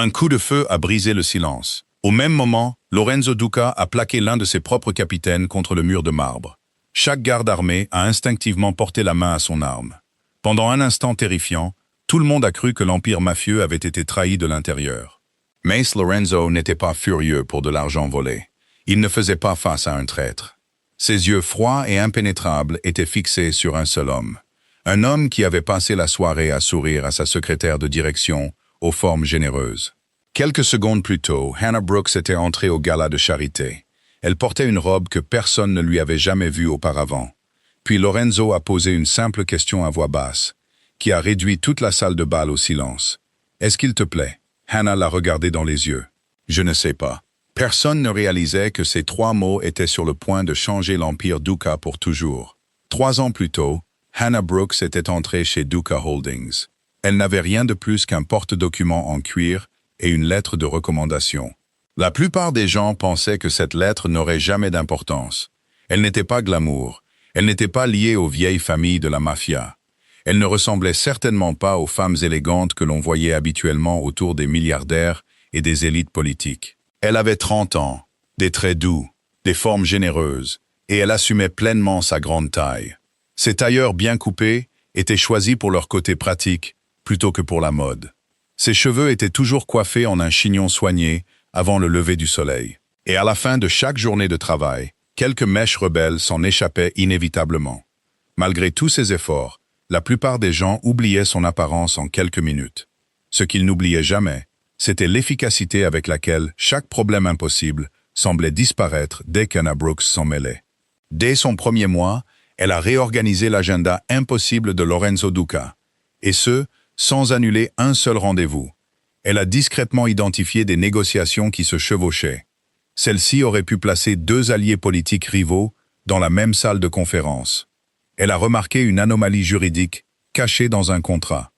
Un coup de feu a brisé le silence. Au même moment, Lorenzo Duca a plaqué l'un de ses propres capitaines contre le mur de marbre. Chaque garde armé a instinctivement porté la main à son arme. Pendant un instant terrifiant, tout le monde a cru que l'empire mafieux avait été trahi de l'intérieur. Mais Lorenzo n'était pas furieux pour de l'argent volé. Il ne faisait pas face à un traître. Ses yeux froids et impénétrables étaient fixés sur un seul homme. Un homme qui avait passé la soirée à sourire à sa secrétaire de direction, aux formes généreuses. Quelques secondes plus tôt, Hannah Brooks était entrée au gala de charité. Elle portait une robe que personne ne lui avait jamais vue auparavant. Puis Lorenzo a posé une simple question à voix basse, qui a réduit toute la salle de bal au silence. « Est-ce qu'il te plaît ?» Hannah l'a regardé dans les yeux. « Je ne sais pas. » Personne ne réalisait que ces 3 mots étaient sur le point de changer l'empire Duca pour toujours. 3 ans plus tôt, Hannah Brooks était entrée chez Duca Holdings. Elle n'avait rien de plus qu'un porte-document en cuir et une lettre de recommandation. La plupart des gens pensaient que cette lettre n'aurait jamais d'importance. Elle n'était pas glamour, elle n'était pas liée aux vieilles familles de la mafia. Elle ne ressemblait certainement pas aux femmes élégantes que l'on voyait habituellement autour des milliardaires et des élites politiques. Elle avait 30 ans, des traits doux, des formes généreuses, et elle assumait pleinement sa grande taille. Ses tailleurs bien coupés étaient choisis pour leur côté pratique, plutôt que pour la mode. Ses cheveux étaient toujours coiffés en un chignon soigné avant le lever du soleil. Et à la fin de chaque journée de travail, quelques mèches rebelles s'en échappaient inévitablement. Malgré tous ses efforts, la plupart des gens oubliaient son apparence en quelques minutes. Ce qu'ils n'oubliaient jamais, c'était l'efficacité avec laquelle chaque problème impossible semblait disparaître dès qu'Hannah Brooks s'en mêlait. Dès son premier mois, elle a réorganisé l'agenda impossible de Lorenzo Duca, et ce, sans annuler un seul rendez-vous. Elle a discrètement identifié des négociations qui se chevauchaient. Celle-ci aurait pu placer 2 alliés politiques rivaux dans la même salle de conférence. Elle a remarqué une anomalie juridique cachée dans un contrat.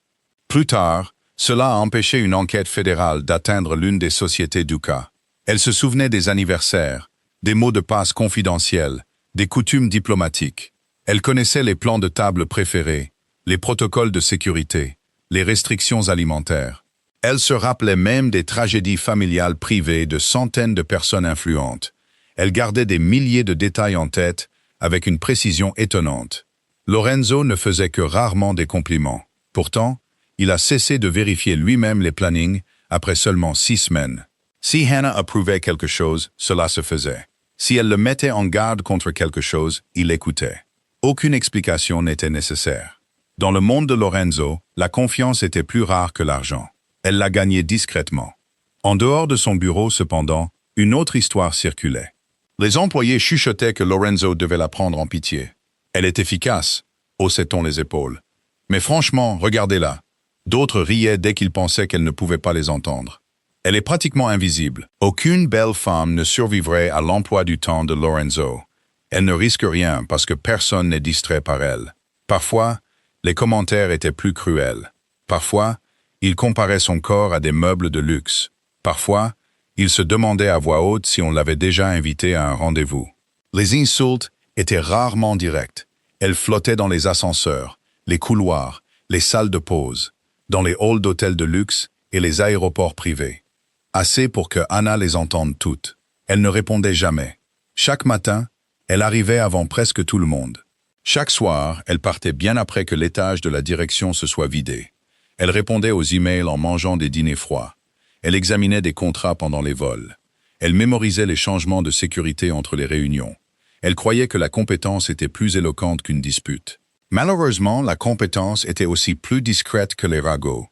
Plus tard, cela a empêché une enquête fédérale d'atteindre l'une des sociétés Duca. Elle se souvenait des anniversaires, des mots de passe confidentiels, des coutumes diplomatiques. Elle connaissait les plans de table préférés, les protocoles de sécurité, les restrictions alimentaires. Elle se rappelait même des tragédies familiales privées de centaines de personnes influentes. Elle gardait des milliers de détails en tête avec une précision étonnante. Lorenzo ne faisait que rarement des compliments. Pourtant, il a cessé de vérifier lui-même les plannings après seulement 6 semaines. Si Hannah approuvait quelque chose, cela se faisait. Si elle le mettait en garde contre quelque chose, il l'écoutait. Aucune explication n'était nécessaire. Dans le monde de Lorenzo, la confiance était plus rare que l'argent. Elle la gagnait discrètement. En dehors de son bureau, cependant, une autre histoire circulait. Les employés chuchotaient que Lorenzo devait la prendre en pitié. Elle est efficace, haussait-on les épaules. Mais franchement, regardez-la. D'autres riaient dès qu'ils pensaient qu'elle ne pouvait pas les entendre. Elle est pratiquement invisible. Aucune belle femme ne survivrait à l'emploi du temps de Lorenzo. Elle ne risque rien parce que personne n'est distrait par elle. Parfois, les commentaires étaient plus cruels. Parfois, il comparait son corps à des meubles de luxe. Parfois, il se demandait à voix haute si on l'avait déjà invité à un rendez-vous. Les insultes étaient rarement directes. Elles flottaient dans les ascenseurs, les couloirs, les salles de pause, dans les halls d'hôtels de luxe et les aéroports privés. Assez pour que Hannah les entende toutes. Elle ne répondait jamais. Chaque matin, elle arrivait avant presque tout le monde. Chaque soir, elle partait bien après que l'étage de la direction se soit vidé. Elle répondait aux emails en mangeant des dîners froids. Elle examinait des contrats pendant les vols. Elle mémorisait les changements de sécurité entre les réunions. Elle croyait que la compétence était plus éloquente qu'une dispute. Malheureusement, la compétence était aussi plus discrète que les ragots.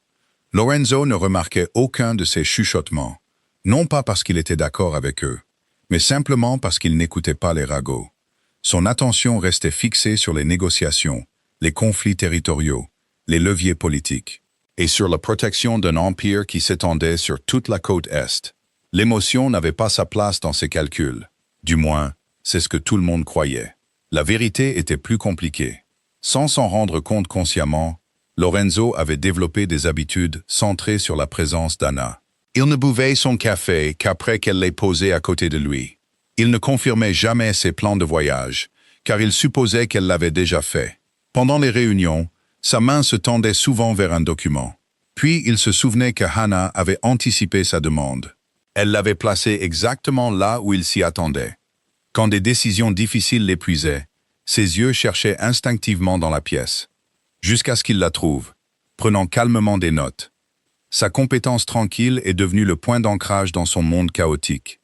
Lorenzo ne remarquait aucun de ces chuchotements, non pas parce qu'il était d'accord avec eux, mais simplement parce qu'il n'écoutait pas les ragots. Son attention restait fixée sur les négociations, les conflits territoriaux, les leviers politiques, et sur la protection d'un empire qui s'étendait sur toute la côte Est. L'émotion n'avait pas sa place dans ses calculs. Du moins, c'est ce que tout le monde croyait. La vérité était plus compliquée. Sans s'en rendre compte consciemment, Lorenzo avait développé des habitudes centrées sur la présence d'Hannah. Il ne buvait son café qu'après qu'elle l'ait posé à côté de lui. Il ne confirmait jamais ses plans de voyage, car il supposait qu'elle l'avait déjà fait. Pendant les réunions, sa main se tendait souvent vers un document. Puis il se souvenait que Hannah avait anticipé sa demande. Elle l'avait placé exactement là où il s'y attendait. Quand des décisions difficiles l'épuisaient, ses yeux cherchaient instinctivement dans la pièce. Jusqu'à ce qu'il la trouve, prenant calmement des notes. Sa compétence tranquille est devenue le point d'ancrage dans son monde chaotique.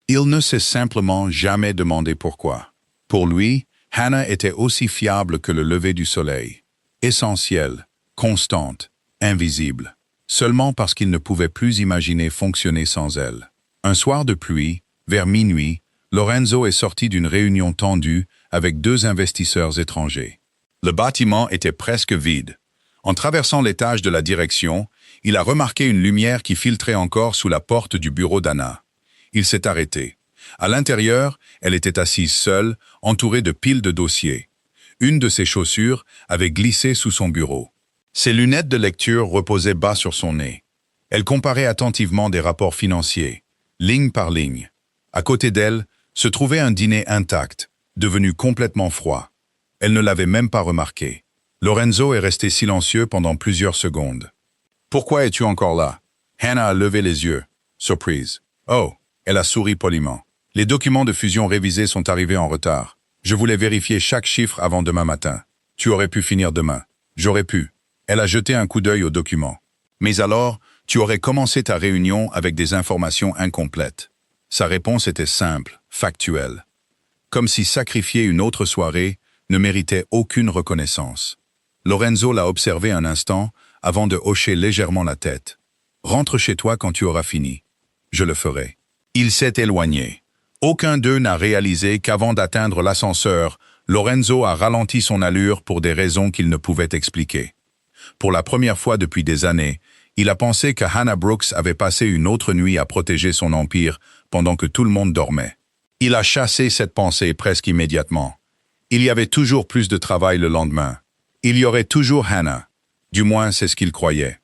Il ne s'est simplement jamais demandé pourquoi. Pour lui, Hannah était aussi fiable que le lever du soleil. Essentielle, constante, invisible. Seulement parce qu'il ne pouvait plus imaginer fonctionner sans elle. Un soir de pluie, vers minuit, Lorenzo est sorti d'une réunion tendue avec 2 investisseurs étrangers. Le bâtiment était presque vide. En traversant l'étage de la direction, il a remarqué une lumière qui filtrait encore sous la porte du bureau d'Anna. Il s'est arrêté. À l'intérieur, elle était assise seule, entourée de piles de dossiers. Une de ses chaussures avait glissé sous son bureau. Ses lunettes de lecture reposaient bas sur son nez. Elle comparait attentivement des rapports financiers, ligne par ligne. À côté d'elle, se trouvait un dîner intact, devenu complètement froid. Elle ne l'avait même pas remarqué. Lorenzo est resté silencieux pendant plusieurs secondes. « Pourquoi es-tu encore là ?» Hannah a levé les yeux. Surprise. « Oh !» Elle a souri poliment. « Les documents de fusion révisés sont arrivés en retard. Je voulais vérifier chaque chiffre avant demain matin. Tu aurais pu finir demain. » « J'aurais pu. » Elle a jeté un coup d'œil aux documents. « Mais alors, tu aurais commencé ta réunion avec des informations incomplètes. » Sa réponse était simple, factuelle. Comme si sacrifier une autre soirée ne méritait aucune reconnaissance. Lorenzo l'a observé un instant avant de hocher légèrement la tête. « Rentre chez toi quand tu auras fini. Je le ferai. » Il s'est éloigné. Aucun d'eux n'a réalisé qu'avant d'atteindre l'ascenseur, Lorenzo a ralenti son allure pour des raisons qu'il ne pouvait expliquer. Pour la première fois depuis des années, il a pensé que Hannah Brooks avait passé une autre nuit à protéger son empire pendant que tout le monde dormait. Il a chassé cette pensée presque immédiatement. Il y avait toujours plus de travail le lendemain. Il y aurait toujours Hannah. Du moins, c'est ce qu'il croyait.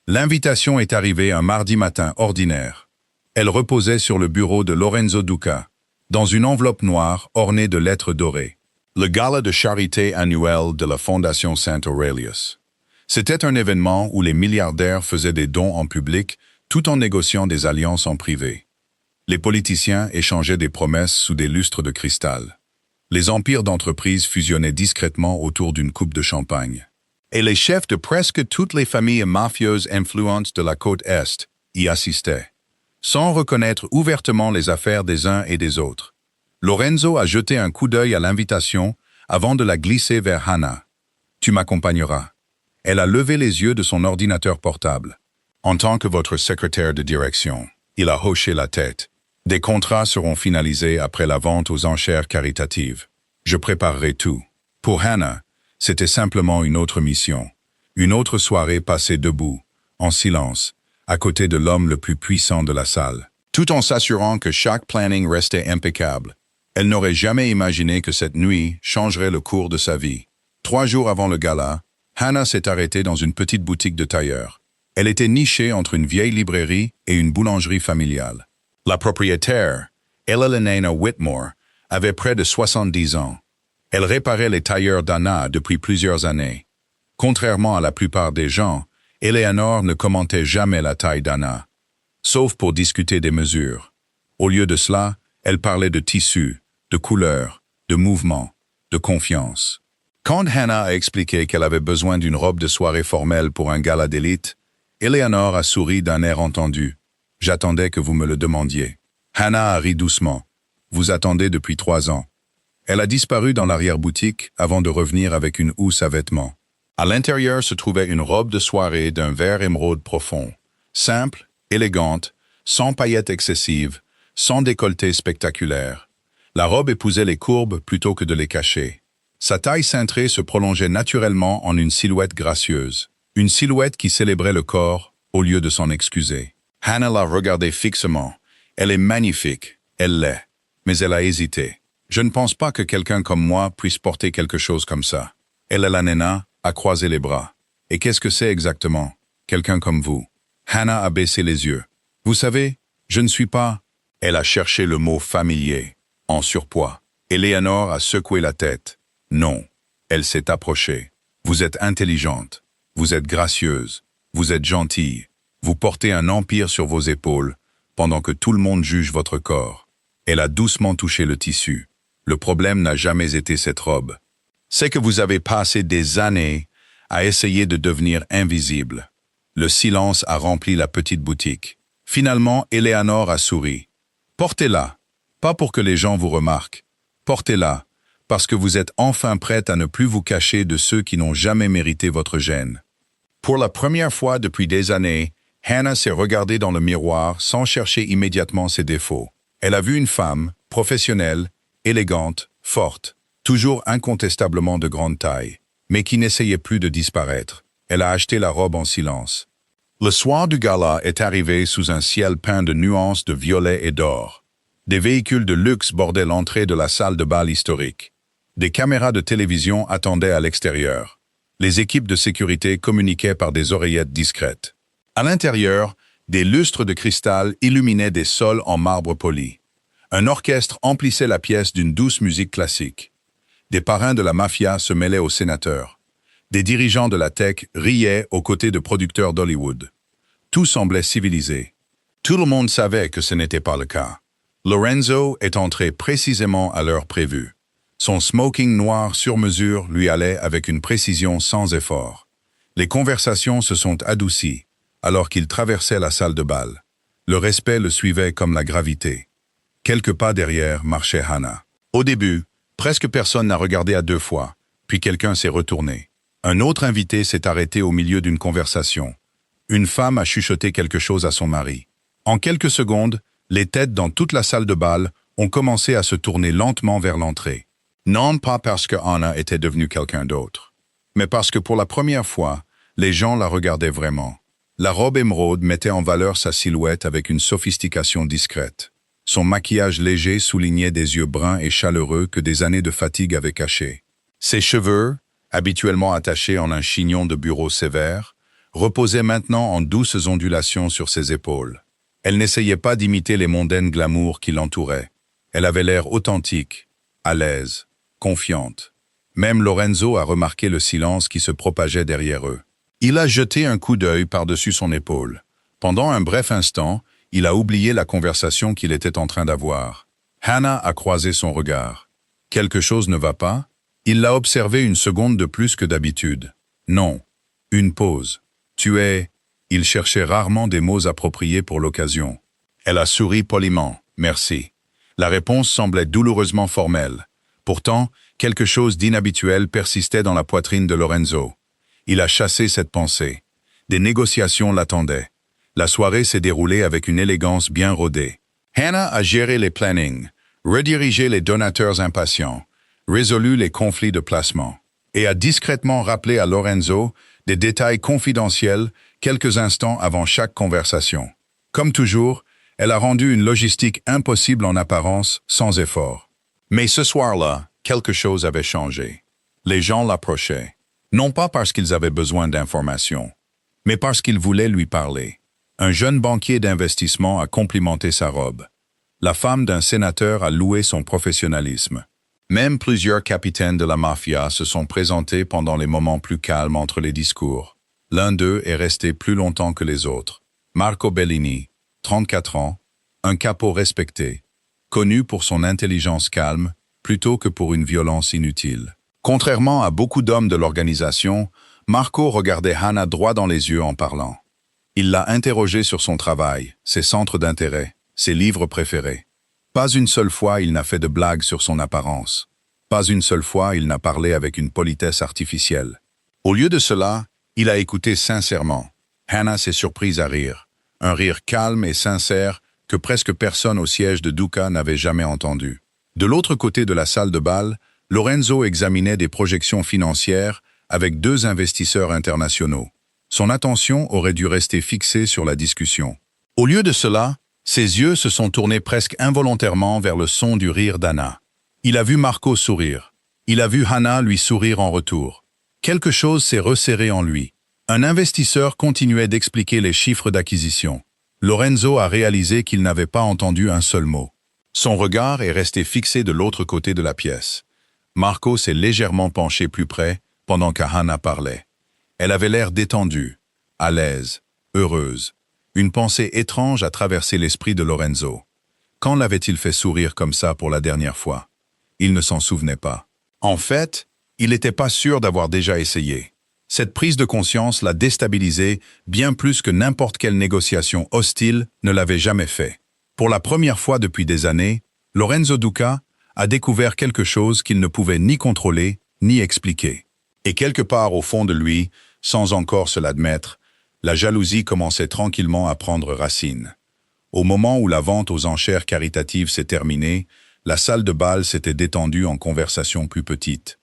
L'invitation est arrivée un mardi matin ordinaire. Elle reposait sur le bureau de Lorenzo Duca, dans une enveloppe noire ornée de lettres dorées. Le gala de charité annuel de la Fondation Saint Aurelius. C'était un événement où les milliardaires faisaient des dons en public tout en négociant des alliances en privé. Les politiciens échangeaient des promesses sous des lustres de cristal. Les empires d'entreprises fusionnaient discrètement autour d'une coupe de champagne. Et les chefs de presque toutes les familles mafieuses influentes de la côte Est y assistaient, sans reconnaître ouvertement les affaires des uns et des autres. Lorenzo a jeté un coup d'œil à l'invitation avant de la glisser vers Hannah. « Tu m'accompagneras. » Elle a levé les yeux de son ordinateur portable. « En tant que votre secrétaire de direction. » Il a hoché la tête. « Des contrats seront finalisés après la vente aux enchères caritatives. Je préparerai tout. » Pour Hannah, c'était simplement une autre mission. Une autre soirée passée debout, en silence, à côté de l'homme le plus puissant de la salle, tout en s'assurant que chaque planning restait impeccable. Elle n'aurait jamais imaginé que cette nuit changerait le cours de sa vie. 3 jours avant le gala, Hannah s'est arrêtée dans une petite boutique de tailleur. Elle était nichée entre une vieille librairie et une boulangerie familiale. La propriétaire, Elena Whitmore, avait près de 70 ans. Elle réparait les tailleurs d'Anna depuis plusieurs années. Contrairement à la plupart des gens, Eleanor ne commentait jamais la taille d'Anna, sauf pour discuter des mesures. Au lieu de cela, elle parlait de tissu, de couleurs, de mouvement, de confiance. Quand Hannah a expliqué qu'elle avait besoin d'une robe de soirée formelle pour un gala d'élite, Eleanor a souri d'un air entendu. « J'attendais que vous me le demandiez. » Hannah a ri doucement. « Vous attendez depuis 3 ans. » Elle a disparu dans l'arrière-boutique avant de revenir avec une housse à vêtements. À l'intérieur se trouvait une robe de soirée d'un vert émeraude profond, simple, élégante, sans paillettes excessives, sans décolleté spectaculaire. La robe épousait les courbes plutôt que de les cacher. Sa taille cintrée se prolongeait naturellement en une silhouette gracieuse. Une silhouette qui célébrait le corps au lieu de s'en excuser. Hannah l'a regardée fixement. Elle est magnifique, elle l'est. Mais elle a hésité. Je ne pense pas que quelqu'un comme moi puisse porter quelque chose comme ça. Elle est la nena, a croisé les bras. Et qu'est-ce que c'est exactement? Quelqu'un comme vous. Hannah a baissé les yeux. Vous savez, je ne suis pas... Elle a cherché le mot familier, en surpoids. Eleanor a secoué la tête. Non. Elle s'est approchée. Vous êtes intelligente. Vous êtes gracieuse. Vous êtes gentille. Vous portez un empire sur vos épaules, pendant que tout le monde juge votre corps. Elle a doucement touché le tissu. Le problème n'a jamais été cette robe. C'est que vous avez passé des années à essayer de devenir invisible. Le silence a rempli la petite boutique. Finalement, Eleanor a souri. Portez-la, pas pour que les gens vous remarquent. Portez-la, parce que vous êtes enfin prête à ne plus vous cacher de ceux qui n'ont jamais mérité votre gêne. Pour la première fois depuis des années, Hannah s'est regardée dans le miroir sans chercher immédiatement ses défauts. Elle a vu une femme, professionnelle, élégante, forte, toujours incontestablement de grande taille, mais qui n'essayait plus de disparaître. Elle a acheté la robe en silence. Le soir du gala est arrivé sous un ciel peint de nuances de violet et d'or. Des véhicules de luxe bordaient l'entrée de la salle de bal historique. Des caméras de télévision attendaient à l'extérieur. Les équipes de sécurité communiquaient par des oreillettes discrètes. À l'intérieur, des lustres de cristal illuminaient des sols en marbre poli. Un orchestre emplissait la pièce d'une douce musique classique. Des parrains de la mafia se mêlaient aux sénateurs. Des dirigeants de la tech riaient aux côtés de producteurs d'Hollywood. Tout semblait civilisé. Tout le monde savait que ce n'était pas le cas. Lorenzo est entré précisément à l'heure prévue. Son smoking noir sur mesure lui allait avec une précision sans effort. Les conversations se sont adoucies, alors qu'il traversait la salle de bal. Le respect le suivait comme la gravité. Quelques pas derrière marchait Hannah. Au début, presque personne n'a regardé à deux fois, puis quelqu'un s'est retourné. Un autre invité s'est arrêté au milieu d'une conversation. Une femme a chuchoté quelque chose à son mari. En quelques secondes, les têtes dans toute la salle de bal ont commencé à se tourner lentement vers l'entrée. Non pas parce que Hannah était devenue quelqu'un d'autre, mais parce que pour la première fois, les gens la regardaient vraiment. La robe émeraude mettait en valeur sa silhouette avec une sophistication discrète. Son maquillage léger soulignait des yeux bruns et chaleureux que des années de fatigue avaient cachés. Ses cheveux, habituellement attachés en un chignon de bureau sévère, reposaient maintenant en douces ondulations sur ses épaules. Elle n'essayait pas d'imiter les mondaines glamours qui l'entouraient. Elle avait l'air authentique, à l'aise, confiante. Même Lorenzo a remarqué le silence qui se propageait derrière eux. Il a jeté un coup d'œil par-dessus son épaule. Pendant un bref instant, il a oublié la conversation qu'il était en train d'avoir. Hannah a croisé son regard. Quelque chose ne va pas? Il l'a observé une seconde de plus que d'habitude. Non. Une pause. Tu es... Il cherchait rarement des mots appropriés pour l'occasion. Elle a souri poliment. Merci. La réponse semblait douloureusement formelle. Pourtant, quelque chose d'inhabituel persistait dans la poitrine de Lorenzo. Il a chassé cette pensée. Des négociations l'attendaient. La soirée s'est déroulée avec une élégance bien rodée. Hannah a géré les plannings, redirigé les donateurs impatients, résolu les conflits de placement, et a discrètement rappelé à Lorenzo des détails confidentiels quelques instants avant chaque conversation. Comme toujours, elle a rendu une logistique impossible en apparence, sans effort. Mais ce soir-là, quelque chose avait changé. Les gens l'approchaient, non pas parce qu'ils avaient besoin d'informations, mais parce qu'ils voulaient lui parler. Un jeune banquier d'investissement a complimenté sa robe. La femme d'un sénateur a loué son professionnalisme. Même plusieurs capitaines de la mafia se sont présentés pendant les moments plus calmes entre les discours. L'un d'eux est resté plus longtemps que les autres. Marco Bellini, 34 ans, un capot respecté, connu pour son intelligence calme plutôt que pour une violence inutile. Contrairement à beaucoup d'hommes de l'organisation, Marco regardait Hannah droit dans les yeux en parlant. Il l'a interrogée sur son travail, ses centres d'intérêt, ses livres préférés. Pas une seule fois il n'a fait de blagues sur son apparence. Pas une seule fois il n'a parlé avec une politesse artificielle. Au lieu de cela, il a écouté sincèrement. Hannah s'est surprise à rire. Un rire calme et sincère que presque personne au siège de Duca n'avait jamais entendu. De l'autre côté de la salle de bal, Lorenzo examinait des projections financières avec deux investisseurs internationaux. Son attention aurait dû rester fixée sur la discussion. Au lieu de cela, ses yeux se sont tournés presque involontairement vers le son du rire d'Hannah. Il a vu Marco sourire. Il a vu Hannah lui sourire en retour. Quelque chose s'est resserré en lui. Un investisseur continuait d'expliquer les chiffres d'acquisition. Lorenzo a réalisé qu'il n'avait pas entendu un seul mot. Son regard est resté fixé de l'autre côté de la pièce. Marco s'est légèrement penché plus près pendant que Hannah parlait. Elle avait l'air détendue, à l'aise, heureuse. Une pensée étrange a traversé l'esprit de Lorenzo. Quand l'avait-il fait sourire comme ça pour la dernière fois? Il ne s'en souvenait pas. En fait, il n'était pas sûr d'avoir déjà essayé. Cette prise de conscience l'a déstabilisé bien plus que n'importe quelle négociation hostile ne l'avait jamais fait. Pour la première fois depuis des années, Lorenzo Duca a découvert quelque chose qu'il ne pouvait ni contrôler, ni expliquer. Et quelque part au fond de lui, sans encore se l'admettre, la jalousie commençait tranquillement à prendre racine. Au moment où la vente aux enchères caritatives s'est terminée, la salle de bal s'était détendue en conversation plus petite.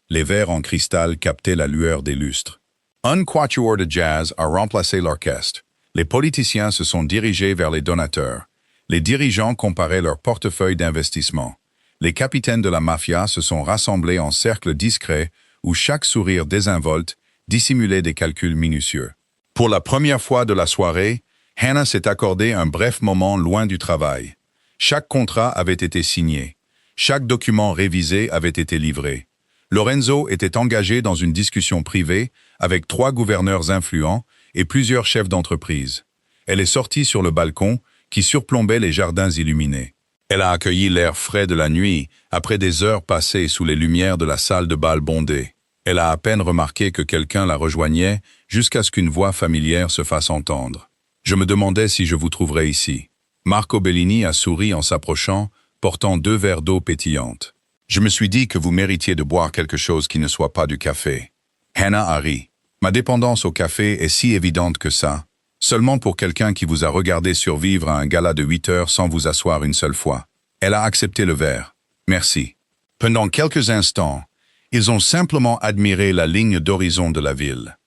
Les verres en cristal captaient la lueur des lustres. Un quatuor de jazz a remplacé l'orchestre. Les politiciens se sont dirigés vers les donateurs. Les dirigeants comparaient leurs portefeuilles d'investissement. Les capitaines de la mafia se sont rassemblés en cercle discret où chaque sourire désinvolte dissimulait des calculs minutieux. Pour la première fois de la soirée, Hannah s'est accordé un bref moment loin du travail. Chaque contrat avait été signé. Chaque document révisé avait été livré. Lorenzo était engagé dans une discussion privée avec 3 gouverneurs influents et plusieurs chefs d'entreprise. Elle est sortie sur le balcon qui surplombait les jardins illuminés. Elle a accueilli l'air frais de la nuit après des heures passées sous les lumières de la salle de bal bondée. Elle a à peine remarqué que quelqu'un la rejoignait jusqu'à ce qu'une voix familière se fasse entendre. « Je me demandais si je vous trouverais ici. » Marco Bellini a souri en s'approchant, portant 2 verres d'eau pétillante. « Je me suis dit que vous méritiez de boire quelque chose qui ne soit pas du café. » Hannah a ri. « Ma dépendance au café est si évidente que ça. Seulement pour quelqu'un qui vous a regardé survivre à un gala de 8 heures sans vous asseoir une seule fois. » Elle a accepté le verre. « Merci. » Pendant quelques instants, ils ont simplement admiré la ligne d'horizon de la ville.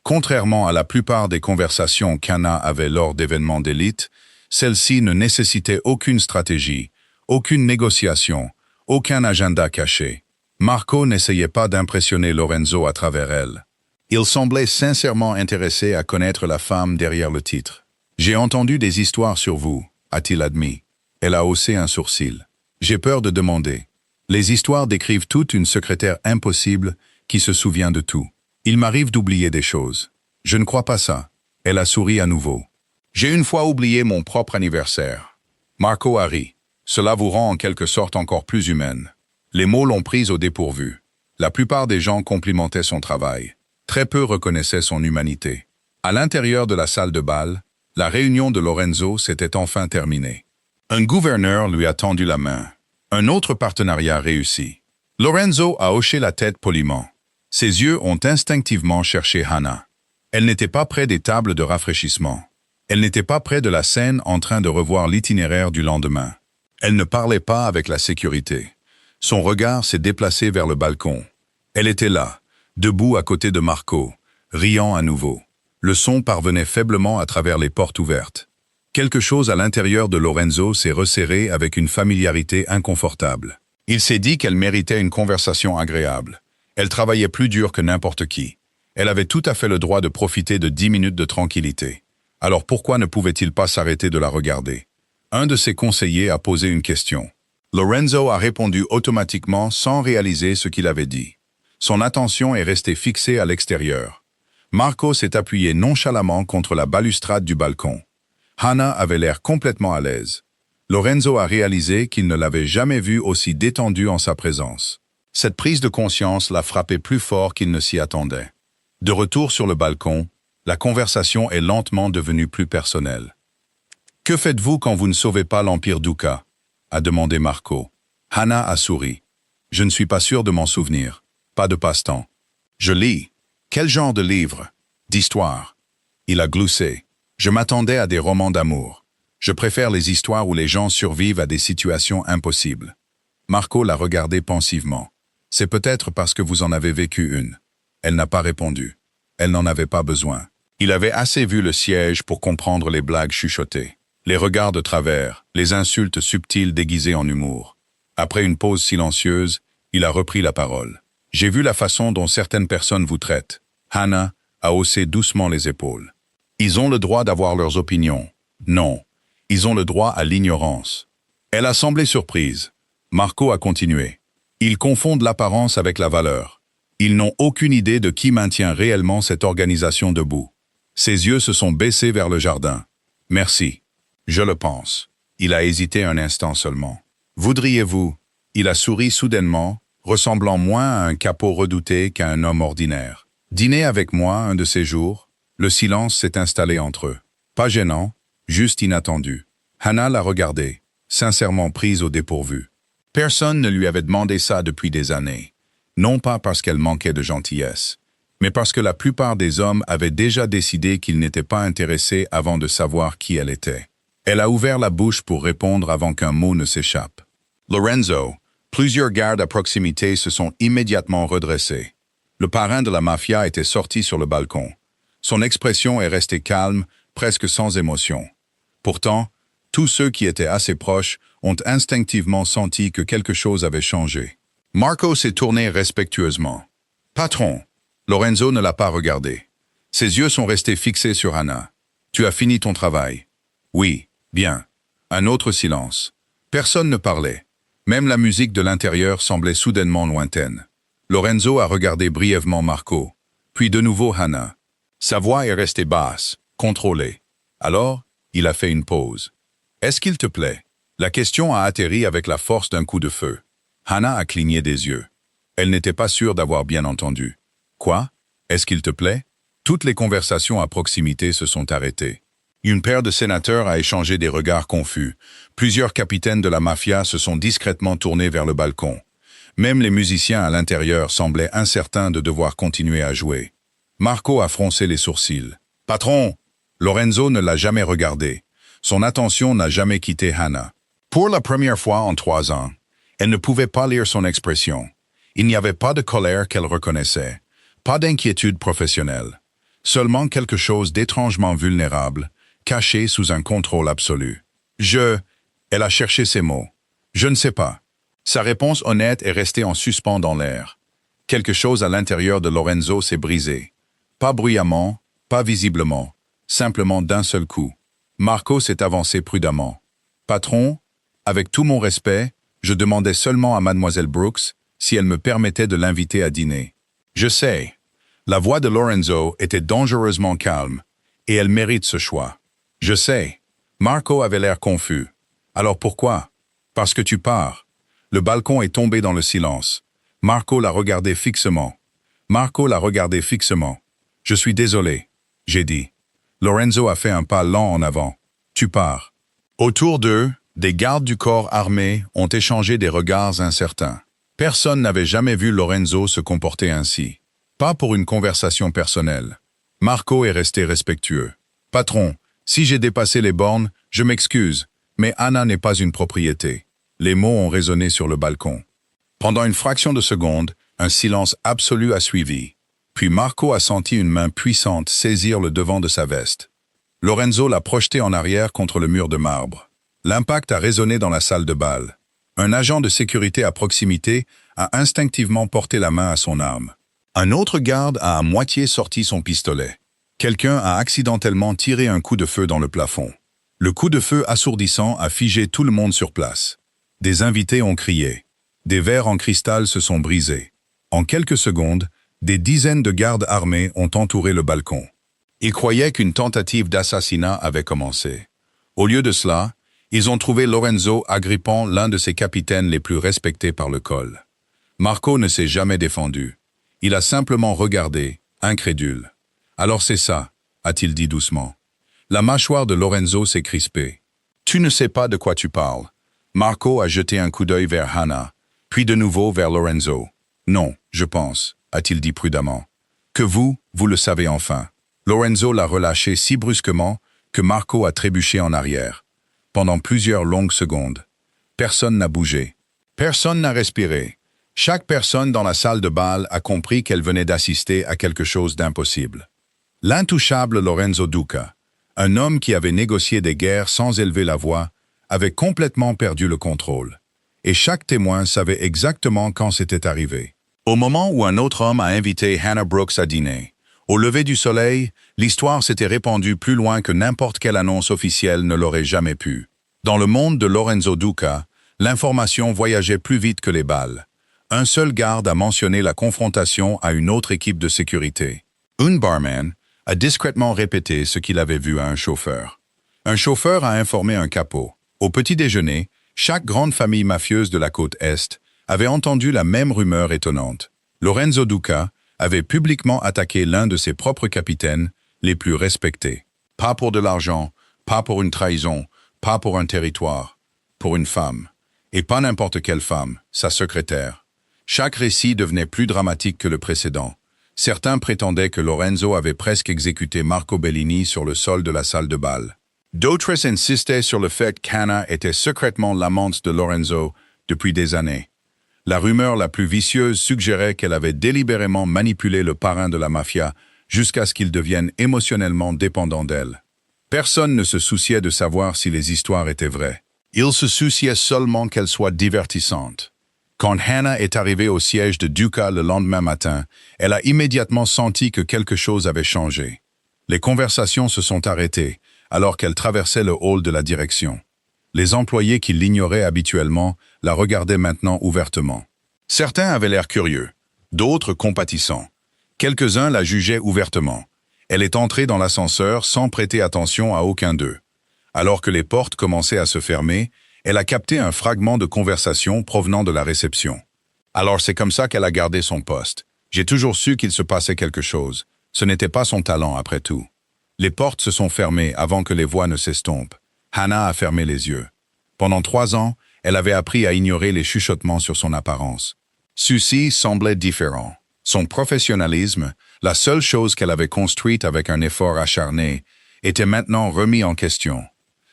Contrairement à la plupart des conversations qu'Hannah avait lors d'événements d'élite, celle-ci ne nécessitait aucune stratégie, aucune négociation, aucun agenda caché. Marco n'essayait pas d'impressionner Lorenzo à travers elle. Il semblait sincèrement intéressé à connaître la femme derrière le titre. « J'ai entendu des histoires sur vous », a-t-il admis. Elle a haussé un sourcil. « J'ai peur de demander. Les histoires décrivent toute une secrétaire impossible qui se souvient de tout. Il m'arrive d'oublier des choses. Je ne crois pas ça. » Elle a souri à nouveau. « J'ai une fois oublié mon propre anniversaire. » Marco a ri. Cela vous rend en quelque sorte encore plus humaine. Les mots l'ont prise au dépourvu. La plupart des gens complimentaient son travail. Très peu reconnaissaient son humanité. À l'intérieur de la salle de bal, la réunion de Lorenzo s'était enfin terminée. Un gouverneur lui a tendu la main. Un autre partenariat réussi. Lorenzo a hoché la tête poliment. Ses yeux ont instinctivement cherché Hannah. Elle n'était pas près des tables de rafraîchissement. Elle n'était pas près de la scène en train de revoir l'itinéraire du lendemain. Elle ne parlait pas avec la sécurité. Son regard s'est déplacé vers le balcon. Elle était là, debout à côté de Marco, riant à nouveau. Le son parvenait faiblement à travers les portes ouvertes. Quelque chose à l'intérieur de Lorenzo s'est resserré avec une familiarité inconfortable. Il s'est dit qu'elle méritait une conversation agréable. Elle travaillait plus dur que n'importe qui. Elle avait tout à fait le droit de profiter de 10 minutes de tranquillité. Alors pourquoi ne pouvait-il pas s'arrêter de la regarder? Un de ses conseillers a posé une question. Lorenzo a répondu automatiquement sans réaliser ce qu'il avait dit. Son attention est restée fixée à l'extérieur. Marco s'est appuyé nonchalamment contre la balustrade du balcon. Hannah avait l'air complètement à l'aise. Lorenzo a réalisé qu'il ne l'avait jamais vue aussi détendue en sa présence. Cette prise de conscience l'a frappé plus fort qu'il ne s'y attendait. De retour sur le balcon, la conversation est lentement devenue plus personnelle. « Que faites-vous quand vous ne sauvez pas l'Empire Duca ?» a demandé Marco. Hannah a souri. « Je ne suis pas sûr de m'en souvenir. Pas de passe-temps. »« Je lis. »« Quel genre de livre ?»« D'histoire. » Il a gloussé. « Je m'attendais à des romans d'amour. Je préfère les histoires où les gens survivent à des situations impossibles. » Marco l'a regardé pensivement. « C'est peut-être parce que vous en avez vécu une. » Elle n'a pas répondu. Elle n'en avait pas besoin. Il avait assez vu le siège pour comprendre les blagues chuchotées. Les regards de travers, les insultes subtiles déguisées en humour. Après une pause silencieuse, il a repris la parole. « J'ai vu la façon dont certaines personnes vous traitent. » Hannah a haussé doucement les épaules. « Ils ont le droit d'avoir leurs opinions. Non, ils ont le droit à l'ignorance. » Elle a semblé surprise. Marco a continué. « Ils confondent l'apparence avec la valeur. Ils n'ont aucune idée de qui maintient réellement cette organisation debout. Ses yeux se sont baissés vers le jardin. Merci. Je le pense. Il a hésité un instant seulement. Voudriez-vous? Il a souri soudainement, ressemblant moins à un capot redouté qu'à un homme ordinaire. Dîner avec moi un de ces jours? Le silence s'est installé entre eux. Pas gênant, juste inattendu. Hannah l'a regardé, sincèrement prise au dépourvu. Personne ne lui avait demandé ça depuis des années. Non pas parce qu'elle manquait de gentillesse, mais parce que la plupart des hommes avaient déjà décidé qu'ils n'étaient pas intéressés avant de savoir qui elle était. Elle a ouvert la bouche pour répondre avant qu'un mot ne s'échappe. Lorenzo, plusieurs gardes à proximité se sont immédiatement redressés. Le parrain de la mafia était sorti sur le balcon. Son expression est restée calme, presque sans émotion. Pourtant, tous ceux qui étaient assez proches ont instinctivement senti que quelque chose avait changé. Marco s'est tourné respectueusement. « Patron !» Lorenzo ne l'a pas regardé. Ses yeux sont restés fixés sur Hannah. « Tu as fini ton travail ?»« Oui, bien. » Un autre silence. Personne ne parlait. Même la musique de l'intérieur semblait soudainement lointaine. Lorenzo a regardé brièvement Marco, puis de nouveau Hannah. Sa voix est restée basse, contrôlée. Alors, il a fait une pause. « Est-ce qu'il te plaît ?» La question a atterri avec la force d'un coup de feu. Hannah a cligné des yeux. Elle n'était pas sûre d'avoir bien entendu. « Quoi? Est-ce qu'il te plaît ?» Toutes les conversations à proximité se sont arrêtées. Une paire de sénateurs a échangé des regards confus. Plusieurs capitaines de la mafia se sont discrètement tournés vers le balcon. Même les musiciens à l'intérieur semblaient incertains de devoir continuer à jouer. Marco a froncé les sourcils. « Patron !» Lorenzo ne l'a jamais regardé. Son attention n'a jamais quitté Hannah. Pour la première fois en 3 ans, elle ne pouvait pas lire son expression. Il n'y avait pas de colère qu'elle reconnaissait, pas d'inquiétude professionnelle. Seulement quelque chose d'étrangement vulnérable, caché sous un contrôle absolu. Elle a cherché ses mots. Je ne sais pas. Sa réponse honnête est restée en suspens dans l'air. Quelque chose à l'intérieur de Lorenzo s'est brisé. Pas bruyamment, pas visiblement, simplement d'un seul coup. Marco s'est avancé prudemment. « Patron, avec tout mon respect, je demandais seulement à mademoiselle Brooks si elle me permettait de l'inviter à dîner. » Je sais. La voix de Lorenzo était dangereusement calme, et elle mérite ce choix. Je sais. Marco avait l'air confus. Alors pourquoi? Parce que tu pars. Le balcon est tombé dans le silence. Marco l'a regardé fixement. Je suis désolé, j'ai dit. Lorenzo a fait un pas lent en avant. Tu pars. Autour d'eux, des gardes du corps armé ont échangé des regards incertains. Personne n'avait jamais vu Lorenzo se comporter ainsi. Pas pour une conversation personnelle. Marco est resté respectueux. Patron, si j'ai dépassé les bornes, je m'excuse, mais Hannah n'est pas une propriété. Les mots ont résonné sur le balcon. Pendant une fraction de seconde, un silence absolu a suivi. Puis Marco a senti une main puissante saisir le devant de sa veste. Lorenzo l'a projeté en arrière contre le mur de marbre. L'impact a résonné dans la salle de bal. Un agent de sécurité à proximité a instinctivement porté la main à son arme. Un autre garde a à moitié sorti son pistolet. Quelqu'un a accidentellement tiré un coup de feu dans le plafond. Le coup de feu assourdissant a figé tout le monde sur place. Des invités ont crié. Des verres en cristal se sont brisés. En quelques secondes, des dizaines de gardes armés ont entouré le balcon. Ils croyaient qu'une tentative d'assassinat avait commencé. Au lieu de cela, ils ont trouvé Lorenzo agrippant l'un de ses capitaines les plus respectés par le col. Marco ne s'est jamais défendu. Il a simplement regardé, incrédule. « Alors c'est ça », a-t-il dit doucement. La mâchoire de Lorenzo s'est crispée. « Tu ne sais pas de quoi tu parles. » Marco a jeté un coup d'œil vers Hannah, puis de nouveau vers Lorenzo. « Non, je pense », a-t-il dit prudemment. « Que vous le savez enfin. » Lorenzo l'a relâché si brusquement que Marco a trébuché en arrière. Pendant plusieurs longues secondes. Personne n'a bougé. Personne n'a respiré. Chaque personne dans la salle de bal a compris qu'elle venait d'assister à quelque chose d'impossible. L'intouchable Lorenzo Duca, un homme qui avait négocié des guerres sans élever la voix, avait complètement perdu le contrôle. Et chaque témoin savait exactement quand c'était arrivé. Au moment où un autre homme a invité Hannah Brooks à dîner, au lever du soleil, l'histoire s'était répandue plus loin que n'importe quelle annonce officielle ne l'aurait jamais pu. Dans le monde de Lorenzo Duca, l'information voyageait plus vite que les balles. Un seul garde a mentionné la confrontation à une autre équipe de sécurité. Un barman a discrètement répété ce qu'il avait vu à un chauffeur. Un chauffeur a informé un capot. Au petit déjeuner, chaque grande famille mafieuse de la côte Est avait entendu la même rumeur étonnante. Lorenzo Duca avait publiquement attaqué l'un de ses propres capitaines les plus respectés. Pas pour de l'argent, pas pour une trahison, pas pour un territoire, pour une femme. Et pas n'importe quelle femme, sa secrétaire. Chaque récit devenait plus dramatique que le précédent. Certains prétendaient que Lorenzo avait presque exécuté Marco Bellini sur le sol de la salle de bal. D'autres insistaient sur le fait qu'Hannah était secrètement l'amante de Lorenzo depuis des années. La rumeur la plus vicieuse suggérait qu'elle avait délibérément manipulé le parrain de la mafia jusqu'à ce qu'il devienne émotionnellement dépendant d'elle. Personne ne se souciait de savoir si les histoires étaient vraies. Il se souciait seulement qu'elles soient divertissantes. Quand Hannah est arrivée au siège de Duca le lendemain matin, elle a immédiatement senti que quelque chose avait changé. Les conversations se sont arrêtées alors qu'elle traversait le hall de la direction. Les employés qui l'ignoraient habituellement la regardaient maintenant ouvertement. Certains avaient l'air curieux, d'autres compatissants. Quelques-uns la jugeaient ouvertement. Elle est entrée dans l'ascenseur sans prêter attention à aucun d'eux. Alors que les portes commençaient à se fermer, elle a capté un fragment de conversation provenant de la réception. Alors c'est comme ça qu'elle a gardé son poste. J'ai toujours su qu'il se passait quelque chose. Ce n'était pas son talent après tout. Les portes se sont fermées avant que les voix ne s'estompent. Hannah a fermé les yeux. Pendant 3 ans, elle avait appris à ignorer les chuchotements sur son apparence. Ceci semblait différent. Son professionnalisme, la seule chose qu'elle avait construite avec un effort acharné, était maintenant remis en question.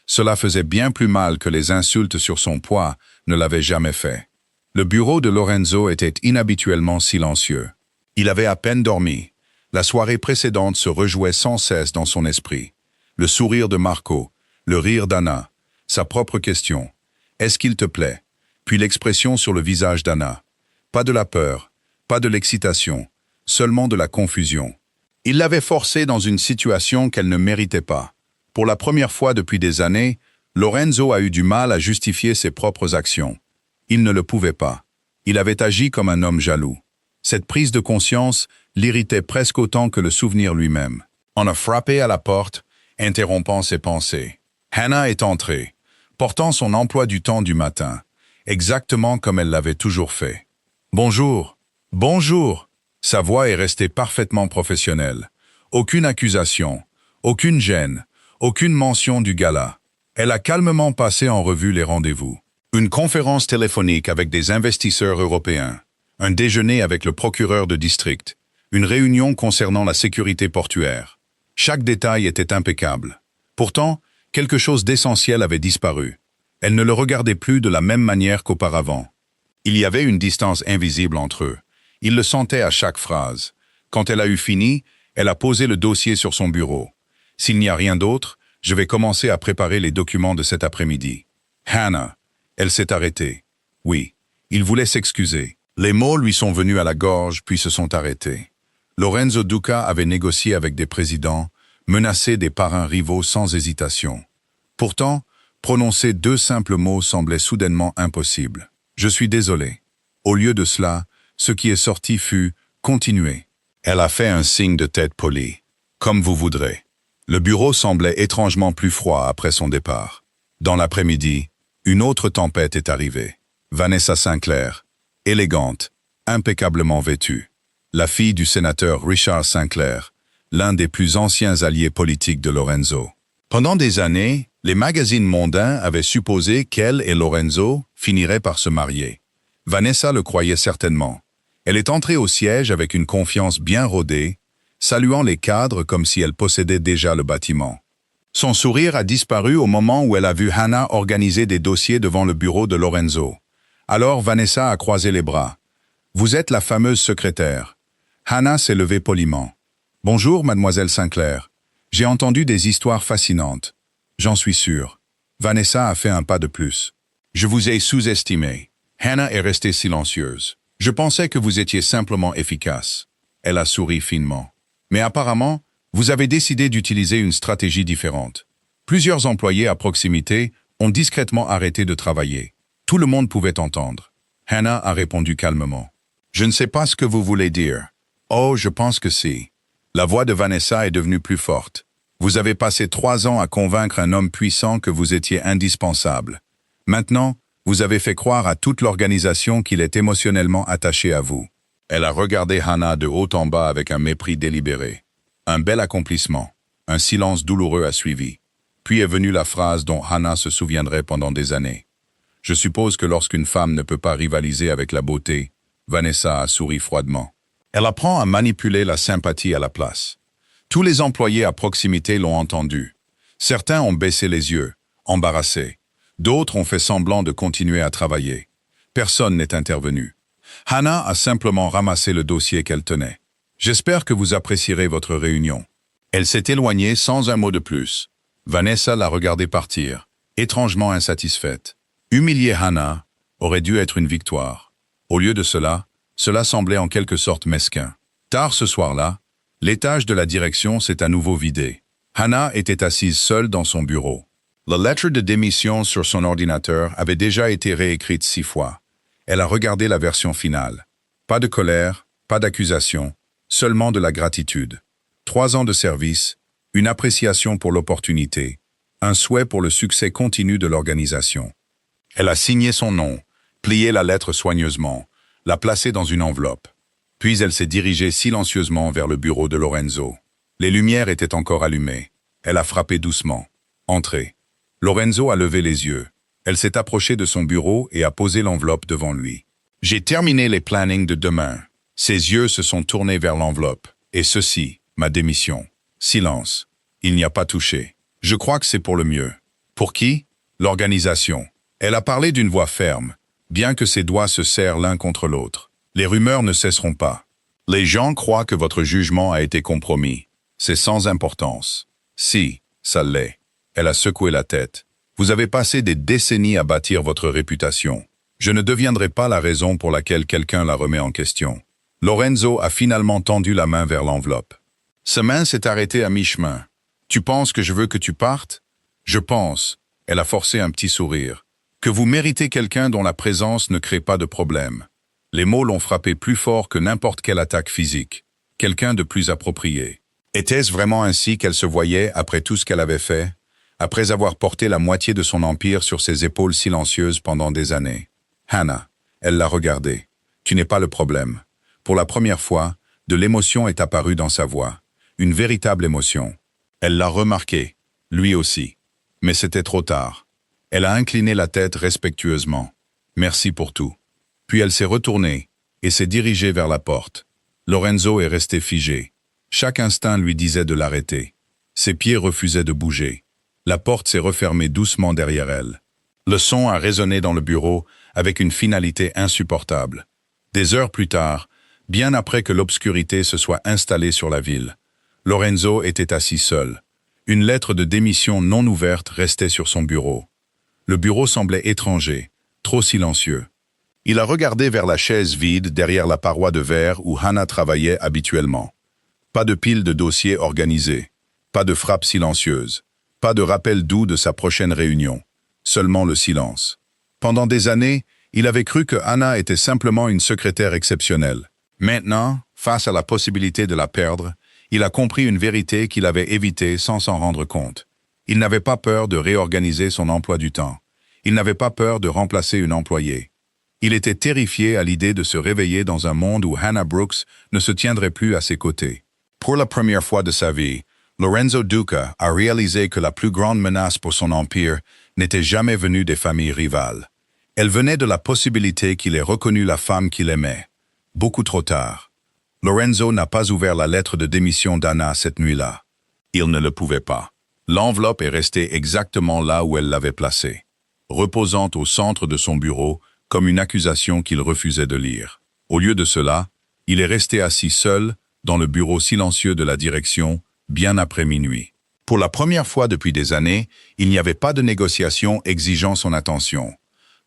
Cela faisait bien plus mal que les insultes sur son poids ne l'avaient jamais fait. Le bureau de Lorenzo était inhabituellement silencieux. Il avait à peine dormi. La soirée précédente se rejouait sans cesse dans son esprit. Le sourire de Marco, le rire d'Anna, sa propre question. « Est-ce qu'il te plaît ?» Puis l'expression sur le visage d'Anna. Pas de la peur, pas de l'excitation, seulement de la confusion. Il l'avait forcée dans une situation qu'elle ne méritait pas. Pour la première fois depuis des années, Lorenzo a eu du mal à justifier ses propres actions. Il ne le pouvait pas. Il avait agi comme un homme jaloux. Cette prise de conscience l'irritait presque autant que le souvenir lui-même. On a frappé à la porte, interrompant ses pensées. Hannah est entrée, portant son emploi du temps du matin, exactement comme elle l'avait toujours fait. « Bonjour, bonjour !» Sa voix est restée parfaitement professionnelle. Aucune accusation, aucune gêne, aucune mention du gala. Elle a calmement passé en revue les rendez-vous. Une conférence téléphonique avec des investisseurs européens, un déjeuner avec le procureur de district, une réunion concernant la sécurité portuaire. Chaque détail était impeccable. Pourtant, quelque chose d'essentiel avait disparu. Elle ne le regardait plus de la même manière qu'auparavant. Il y avait une distance invisible entre eux. Il le sentait à chaque phrase. Quand elle a eu fini, elle a posé le dossier sur son bureau. « S'il n'y a rien d'autre, je vais commencer à préparer les documents de cet après-midi. » Hannah, elle s'est arrêtée. Oui, il voulait s'excuser. Les mots lui sont venus à la gorge puis se sont arrêtés. Lorenzo Duca avait négocié avec des présidents, menacé des parrains rivaux sans hésitation. Pourtant, prononcer 2 simples mots semblait soudainement impossible. « Je suis désolé. » Au lieu de cela, ce qui est sorti fut « continuez ». Elle a fait un signe de tête poli. « Comme vous voudrez ». Le bureau semblait étrangement plus froid après son départ. Dans l'après-midi, une autre tempête est arrivée. Vanessa Sinclair, élégante, impeccablement vêtue. La fille du sénateur Richard Sinclair, l'un des plus anciens alliés politiques de Lorenzo. Pendant des années, les magazines mondains avaient supposé qu'elle et Lorenzo finiraient par se marier. Vanessa le croyait certainement. Elle est entrée au siège avec une confiance bien rodée, saluant les cadres comme si elle possédait déjà le bâtiment. Son sourire a disparu au moment où elle a vu Hannah organiser des dossiers devant le bureau de Lorenzo. Alors Vanessa a croisé les bras. « Vous êtes la fameuse secrétaire. » Hannah s'est levée poliment. « Bonjour, mademoiselle Sinclair. J'ai entendu des histoires fascinantes. J'en suis sûr. » Vanessa a fait un pas de plus. « Je vous ai sous-estimé. » Hannah est restée silencieuse. « Je pensais que vous étiez simplement efficace. » Elle a souri finement. « Mais apparemment, vous avez décidé d'utiliser une stratégie différente. Plusieurs employés à proximité ont discrètement arrêté de travailler. Tout le monde pouvait entendre. » Hannah a répondu calmement. « Je ne sais pas ce que vous voulez dire. »« Oh, je pense que si. » La voix de Vanessa est devenue plus forte. Vous avez passé 3 ans à convaincre un homme puissant que vous étiez indispensable. Maintenant, vous avez fait croire à toute l'organisation qu'il est émotionnellement attaché à vous. Elle a regardé Hannah de haut en bas avec un mépris délibéré. Un bel accomplissement. Un silence douloureux a suivi. Puis est venue la phrase dont Hannah se souviendrait pendant des années. Je suppose que lorsqu'une femme ne peut pas rivaliser avec la beauté, Vanessa a souri froidement. Elle apprend à manipuler la sympathie à la place. Tous les employés à proximité l'ont entendu. Certains ont baissé les yeux, embarrassés. D'autres ont fait semblant de continuer à travailler. Personne n'est intervenu. Hannah a simplement ramassé le dossier qu'elle tenait. J'espère que vous apprécierez votre réunion. Elle s'est éloignée sans un mot de plus. Vanessa l'a regardée partir, étrangement insatisfaite. Humilier Hannah aurait dû être une victoire. Au lieu de cela, cela semblait en quelque sorte mesquin. Tard ce soir-là, l'étage de la direction s'est à nouveau vidé. Hannah était assise seule dans son bureau. La lettre de démission sur son ordinateur avait déjà été réécrite 6 fois. Elle a regardé la version finale. Pas de colère, pas d'accusation, seulement de la gratitude. 3 ans de service, une appréciation pour l'opportunité, un souhait pour le succès continu de l'organisation. Elle a signé son nom, plié la lettre soigneusement, l'a placée dans une enveloppe. Puis elle s'est dirigée silencieusement vers le bureau de Lorenzo. Les lumières étaient encore allumées. Elle a frappé doucement. Entrez. Lorenzo a levé les yeux. Elle s'est approchée de son bureau et a posé l'enveloppe devant lui. J'ai terminé les plannings de demain. Ses yeux se sont tournés vers l'enveloppe. Et ceci, ma démission. Silence. Il n'y a pas touché. Je crois que c'est pour le mieux. Pour qui? L'organisation. Elle a parlé d'une voix ferme, bien que ses doigts se serrent l'un contre l'autre. Les rumeurs ne cesseront pas. Les gens croient que votre jugement a été compromis. C'est sans importance. Si, ça l'est. Elle a secoué la tête. Vous avez passé des décennies à bâtir votre réputation. Je ne deviendrai pas la raison pour laquelle quelqu'un la remet en question. Lorenzo a finalement tendu la main vers l'enveloppe. Sa main s'est arrêtée à mi-chemin. Tu penses que je veux que tu partes? Je pense, elle a forcé un petit sourire, que vous méritez quelqu'un dont la présence ne crée pas de problème. Les mots l'ont frappé plus fort que n'importe quelle attaque physique. Quelqu'un de plus approprié. Était-ce vraiment ainsi qu'elle se voyait après tout ce qu'elle avait fait? Après avoir porté la moitié de son empire sur ses épaules silencieuses pendant des années. Hannah, elle l'a regardé. Tu n'es pas le problème. Pour la première fois, de l'émotion est apparue dans sa voix. Une véritable émotion. Elle l'a remarqué, lui aussi. Mais c'était trop tard. Elle a incliné la tête respectueusement. Merci pour tout. Puis elle s'est retournée et s'est dirigée vers la porte. Lorenzo est resté figé. Chaque instinct lui disait de l'arrêter. Ses pieds refusaient de bouger. La porte s'est refermée doucement derrière elle. Le son a résonné dans le bureau avec une finalité insupportable. Des heures plus tard, bien après que l'obscurité se soit installée sur la ville, Lorenzo était assis seul. Une lettre de démission non ouverte restait sur son bureau. Le bureau semblait étranger, trop silencieux. Il a regardé vers la chaise vide derrière la paroi de verre où Hannah travaillait habituellement. Pas de pile de dossiers organisés, pas de frappe silencieuse, pas de rappel doux de sa prochaine réunion, seulement le silence. Pendant des années, il avait cru que Hannah était simplement une secrétaire exceptionnelle. Maintenant, face à la possibilité de la perdre, il a compris une vérité qu'il avait évitée sans s'en rendre compte. Il n'avait pas peur de réorganiser son emploi du temps. Il n'avait pas peur de remplacer une employée. Il était terrifié à l'idée de se réveiller dans un monde où Hannah Brooks ne se tiendrait plus à ses côtés. Pour la première fois de sa vie, Lorenzo Duca a réalisé que la plus grande menace pour son empire n'était jamais venue des familles rivales. Elle venait de la possibilité qu'il ait reconnu la femme qu'il aimait. Beaucoup trop tard. Lorenzo n'a pas ouvert la lettre de démission d'Hannah cette nuit-là. Il ne le pouvait pas. L'enveloppe est restée exactement là où elle l'avait placée, reposant au centre de son bureau comme une accusation qu'il refusait de lire. Au lieu de cela, il est resté assis seul dans le bureau silencieux de la direction, bien après minuit. Pour la première fois depuis des années, il n'y avait pas de négociation exigeant son attention,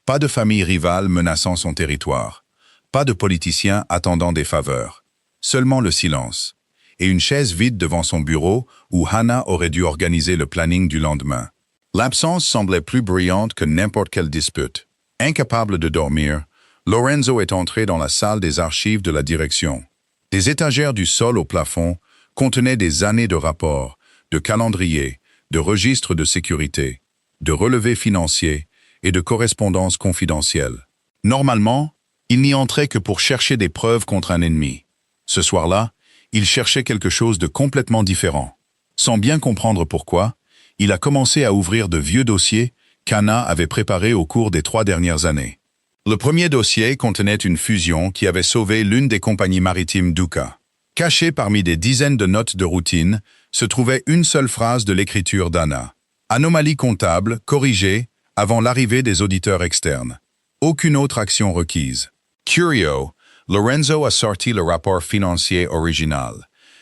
pas de famille rivale menaçant son territoire, pas de politiciens attendant des faveurs. Seulement le silence, et une chaise vide devant son bureau où Hannah aurait dû organiser le planning du lendemain. L'absence semblait plus bruyante que n'importe quelle dispute. Incapable de dormir, Lorenzo est entré dans la salle des archives de la direction. Des étagères du sol au plafond contenait des années de rapports, de calendriers, de registres de sécurité, de relevés financiers et de correspondances confidentielles. Normalement, il n'y entrait que pour chercher des preuves contre un ennemi. Ce soir-là, il cherchait quelque chose de complètement différent. Sans bien comprendre pourquoi, il a commencé à ouvrir de vieux dossiers qu'Hannah avait préparés au cours des 3 dernières années. Le premier dossier contenait une fusion qui avait sauvé l'une des compagnies maritimes Duca. Cachée parmi des dizaines de notes de routine, se trouvait une seule phrase de l'écriture d'Hannah. Anomalie comptable, corrigée, avant l'arrivée des auditeurs externes. Aucune autre action requise. Curio, Lorenzo a sorti le rapport financier original.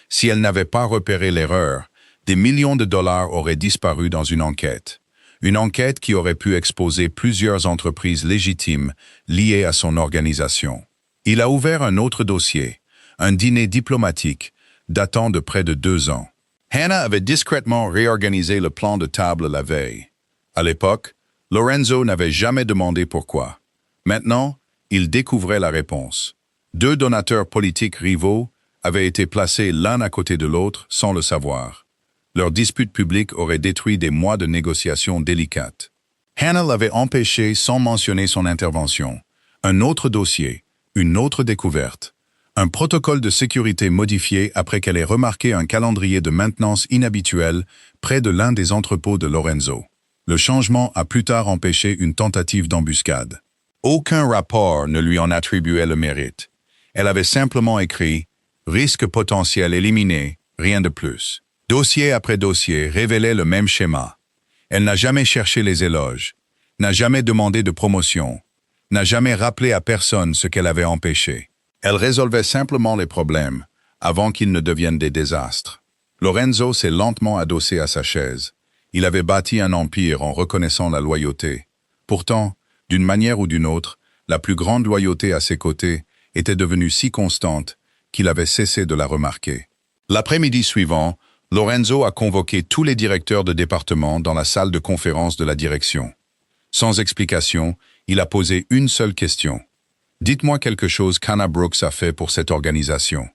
Si elle n'avait pas repéré l'erreur, des millions de dollars auraient disparu dans une enquête. Une enquête qui aurait pu exposer plusieurs entreprises légitimes liées à son organisation. Il a ouvert un autre dossier, un dîner diplomatique, datant de près de 2 ans. Hannah avait discrètement réorganisé le plan de table la veille. À l'époque, Lorenzo n'avait jamais demandé pourquoi. Maintenant, il découvrait la réponse. 2 donateurs politiques rivaux avaient été placés l'un à côté de l'autre sans le savoir. Leur dispute publique aurait détruit des mois de négociations délicates. Hannah l'avait empêché sans mentionner son intervention. Un autre dossier, une autre découverte. Un protocole de sécurité modifié après qu'elle ait remarqué un calendrier de maintenance inhabituel près de l'un des entrepôts de Lorenzo. Le changement a plus tard empêché une tentative d'embuscade. Aucun rapport ne lui en attribuait le mérite. Elle avait simplement écrit « Risque potentiel éliminé, rien de plus ». Dossier après dossier révélait le même schéma. Elle n'a jamais cherché les éloges, n'a jamais demandé de promotion, n'a jamais rappelé à personne ce qu'elle avait empêché. Elle résolvait simplement les problèmes, avant qu'ils ne deviennent des désastres. Lorenzo s'est lentement adossé à sa chaise. Il avait bâti un empire en reconnaissant la loyauté. Pourtant, d'une manière ou d'une autre, la plus grande loyauté à ses côtés était devenue si constante qu'il avait cessé de la remarquer. L'après-midi suivant, Lorenzo a convoqué tous les directeurs de département dans la salle de conférence de la direction. Sans explication, il a posé une seule question. « Dites-moi quelque chose qu'Hannah Brooks a fait pour cette organisation. »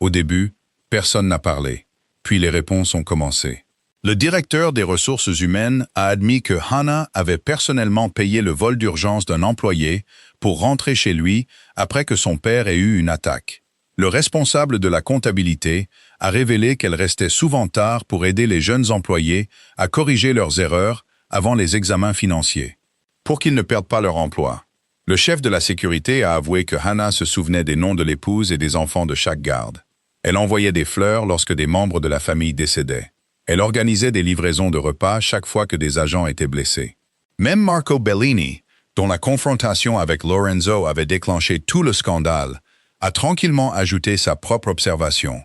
Au début, personne n'a parlé, puis les réponses ont commencé. Le directeur des ressources humaines a admis que Hannah avait personnellement payé le vol d'urgence d'un employé pour rentrer chez lui après que son père ait eu une attaque. Le responsable de la comptabilité a révélé qu'elle restait souvent tard pour aider les jeunes employés à corriger leurs erreurs avant les examens financiers, pour qu'ils ne perdent pas leur emploi. Le chef de la sécurité a avoué que Hannah se souvenait des noms de l'épouse et des enfants de chaque garde. Elle envoyait des fleurs lorsque des membres de la famille décédaient. Elle organisait des livraisons de repas chaque fois que des agents étaient blessés. Même Marco Bellini, dont la confrontation avec Lorenzo avait déclenché tout le scandale, a tranquillement ajouté sa propre observation.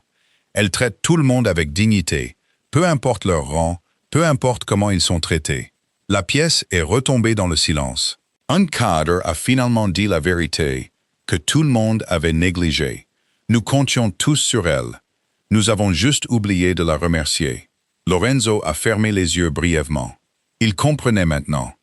Elle traite tout le monde avec dignité, peu importe leur rang, peu importe comment ils sont traités. La pièce est retombée dans le silence. Un cadre a finalement dit la vérité, que tout le monde avait négligé. Nous comptions tous sur elle. Nous avons juste oublié de la remercier. Lorenzo a fermé les yeux brièvement. Il comprenait maintenant.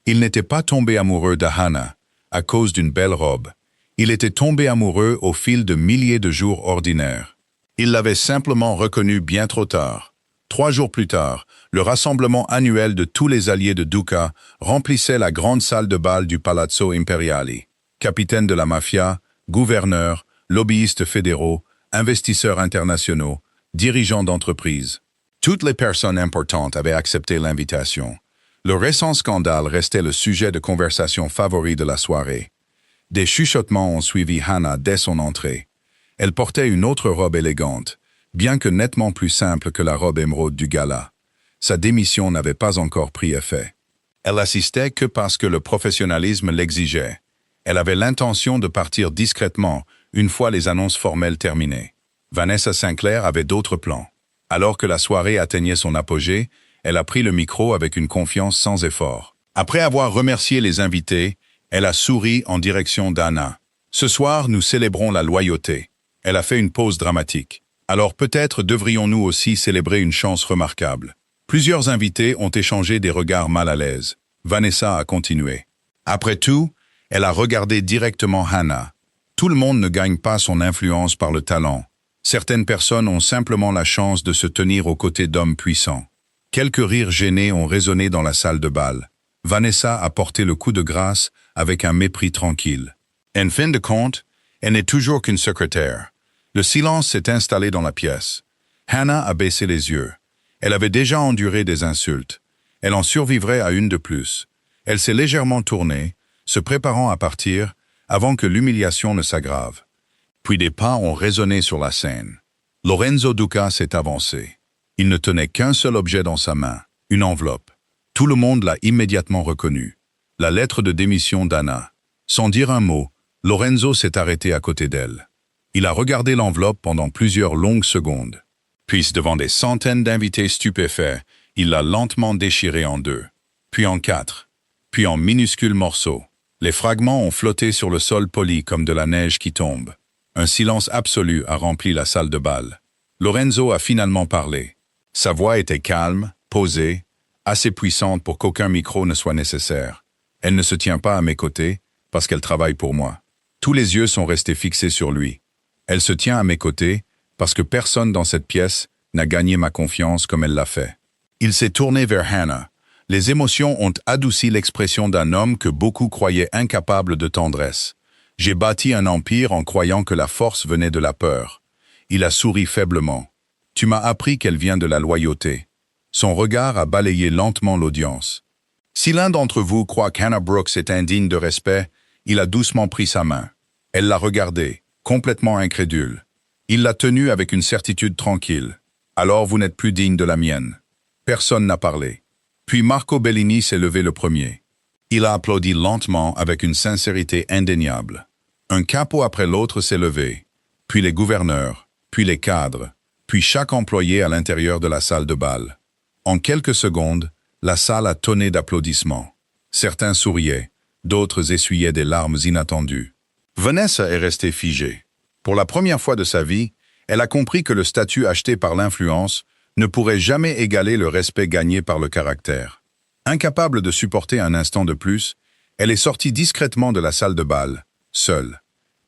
Il n'était pas tombé amoureux de Hannah à cause d'une belle robe. Il était tombé amoureux au fil de milliers de jours ordinaires. Il l'avait simplement reconnue bien trop tard. 3 jours plus tard, le rassemblement annuel de tous les alliés de Duca remplissait la grande salle de bal du Palazzo Imperiali. Capitaines de la mafia, gouverneurs, lobbyistes fédéraux, investisseurs internationaux, dirigeants d'entreprises. Toutes les personnes importantes avaient accepté l'invitation. Le récent scandale restait le sujet de conversation favori de la soirée. Des chuchotements ont suivi Hannah dès son entrée. Elle portait une autre robe élégante, bien que nettement plus simple que la robe émeraude du gala. Sa démission n'avait pas encore pris effet. Elle assistait que parce que le professionnalisme l'exigeait. Elle avait l'intention de partir discrètement une fois les annonces formelles terminées. Vanessa Sinclair avait d'autres plans. Alors que la soirée atteignait son apogée, elle a pris le micro avec une confiance sans effort. Après avoir remercié les invités, elle a souri en direction d'Hannah. « Ce soir, nous célébrons la loyauté. » Elle a fait une pause dramatique. Alors peut-être devrions-nous aussi célébrer une chance remarquable. Plusieurs invités ont échangé des regards mal à l'aise. Vanessa a continué. Après tout, elle a regardé directement Hannah. Tout le monde ne gagne pas son influence par le talent. Certaines personnes ont simplement la chance de se tenir aux côtés d'hommes puissants. Quelques rires gênés ont résonné dans la salle de bal. Vanessa a porté le coup de grâce avec un mépris tranquille. En fin de compte, elle n'est toujours qu'une secrétaire. Le silence s'est installé dans la pièce. Hannah a baissé les yeux. Elle avait déjà enduré des insultes. Elle en survivrait à une de plus. Elle s'est légèrement tournée, se préparant à partir, avant que l'humiliation ne s'aggrave. Puis des pas ont résonné sur la scène. Lorenzo Duca s'est avancé. Il ne tenait qu'un seul objet dans sa main, une enveloppe. Tout le monde l'a immédiatement reconnu. La lettre de démission d'Anna. Sans dire un mot, Lorenzo s'est arrêté à côté d'elle. Il a regardé l'enveloppe pendant plusieurs longues secondes. Puis, devant des centaines d'invités stupéfaits, il l'a lentement déchirée en deux, puis en quatre, puis en minuscules morceaux. Les fragments ont flotté sur le sol poli comme de la neige qui tombe. Un silence absolu a rempli la salle de bal. Lorenzo a finalement parlé. Sa voix était calme, posée, assez puissante pour qu'aucun micro ne soit nécessaire. Elle ne se tient pas à mes côtés, parce qu'elle travaille pour moi. Tous les yeux sont restés fixés sur lui. Elle se tient à mes côtés, parce que personne dans cette pièce n'a gagné ma confiance comme elle l'a fait. Il s'est tourné vers Hannah. Les émotions ont adouci l'expression d'un homme que beaucoup croyaient incapable de tendresse. J'ai bâti un empire en croyant que la force venait de la peur. Il a souri faiblement. Tu m'as appris qu'elle vient de la loyauté. Son regard a balayé lentement l'audience. Si l'un d'entre vous croit qu'Hannah Brooks est indigne de respect, il a doucement pris sa main. Elle l'a regardé, complètement incrédule. Il l'a tenue avec une certitude tranquille. Alors vous n'êtes plus digne de la mienne. Personne n'a parlé. Puis Marco Bellini s'est levé le premier. Il a applaudi lentement avec une sincérité indéniable. Un capot après l'autre s'est levé, puis les gouverneurs, puis les cadres, puis chaque employé à l'intérieur de la salle de bal. En quelques secondes, la salle a tonné d'applaudissements. Certains souriaient, d'autres essuyaient des larmes inattendues. Vanessa est restée figée. Pour la première fois de sa vie, elle a compris que le statut acheté par l'influence ne pourrait jamais égaler le respect gagné par le caractère. Incapable de supporter un instant de plus, elle est sortie discrètement de la salle de bal, seule.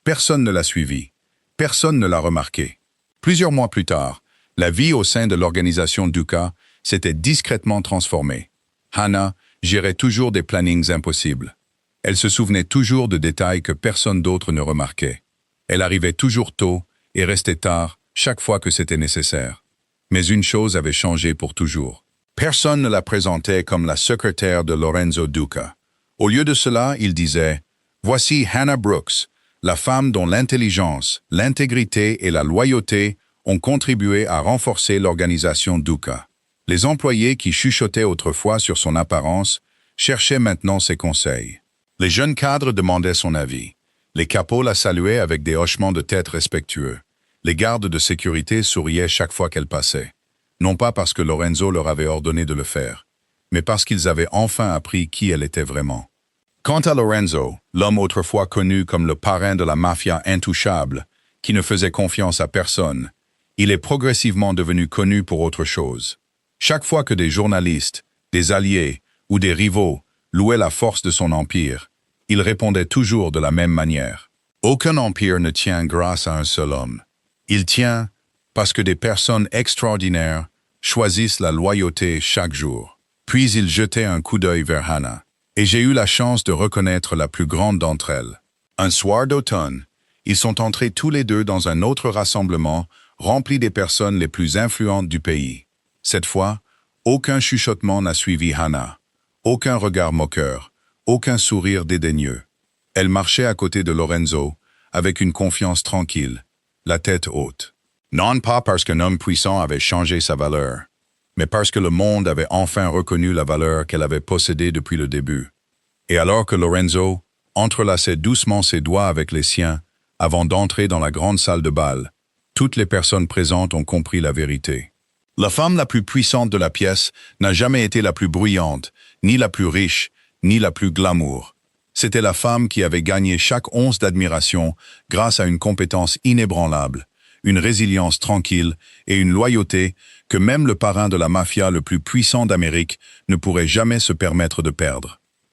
Personne ne l'a suivie. Personne ne l'a remarqué. Plusieurs mois plus tard, la vie au sein de l'organisation Duca s'était discrètement transformée. Hannah gérait toujours des plannings impossibles. Elle se souvenait toujours de détails que personne d'autre ne remarquait. Elle arrivait toujours tôt et restait tard chaque fois que c'était nécessaire. Mais une chose avait changé pour toujours. Personne ne la présentait comme la secrétaire de Lorenzo Duca. Au lieu de cela, il disait « Voici Hannah Brooks, la femme dont l'intelligence, l'intégrité et la loyauté ont contribué à renforcer l'organisation Duca. » Les employés qui chuchotaient autrefois sur son apparence cherchaient maintenant ses conseils. Les jeunes cadres demandaient son avis. Les capots la saluaient avec des hochements de tête respectueux. Les gardes de sécurité souriaient chaque fois qu'elle passait. Non pas parce que Lorenzo leur avait ordonné de le faire, mais parce qu'ils avaient enfin appris qui elle était vraiment. Quant à Lorenzo, l'homme autrefois connu comme le parrain de la mafia intouchable, qui ne faisait confiance à personne, il est progressivement devenu connu pour autre chose. Chaque fois que des journalistes, des alliés ou des rivaux louaient la force de son empire, il répondait toujours de la même manière. Aucun empire ne tient grâce à un seul homme. Il tient parce que des personnes extraordinaires choisissent la loyauté chaque jour. Puis il jetait un coup d'œil vers Hannah, et j'ai eu la chance de reconnaître la plus grande d'entre elles. Un soir d'automne, ils sont entrés tous les deux dans un autre rassemblement rempli des personnes les plus influentes du pays. Cette fois, aucun chuchotement n'a suivi Hannah, aucun regard moqueur, aucun sourire dédaigneux. Elle marchait à côté de Lorenzo, avec une confiance tranquille, la tête haute. Non pas parce qu'un homme puissant avait changé sa valeur, mais parce que le monde avait enfin reconnu la valeur qu'elle avait possédée depuis le début. Et alors que Lorenzo entrelaçait doucement ses doigts avec les siens avant d'entrer dans la grande salle de bal, toutes les personnes présentes ont compris la vérité. La femme la plus puissante de la pièce n'a jamais été la plus bruyante, ni la plus riche, ni la plus glamour. C'était la femme qui avait gagné chaque once d'admiration grâce à une compétence inébranlable, une résilience tranquille et une loyauté que même le parrain de la mafia le plus puissant d'Amérique ne pourrait jamais se permettre de perdre.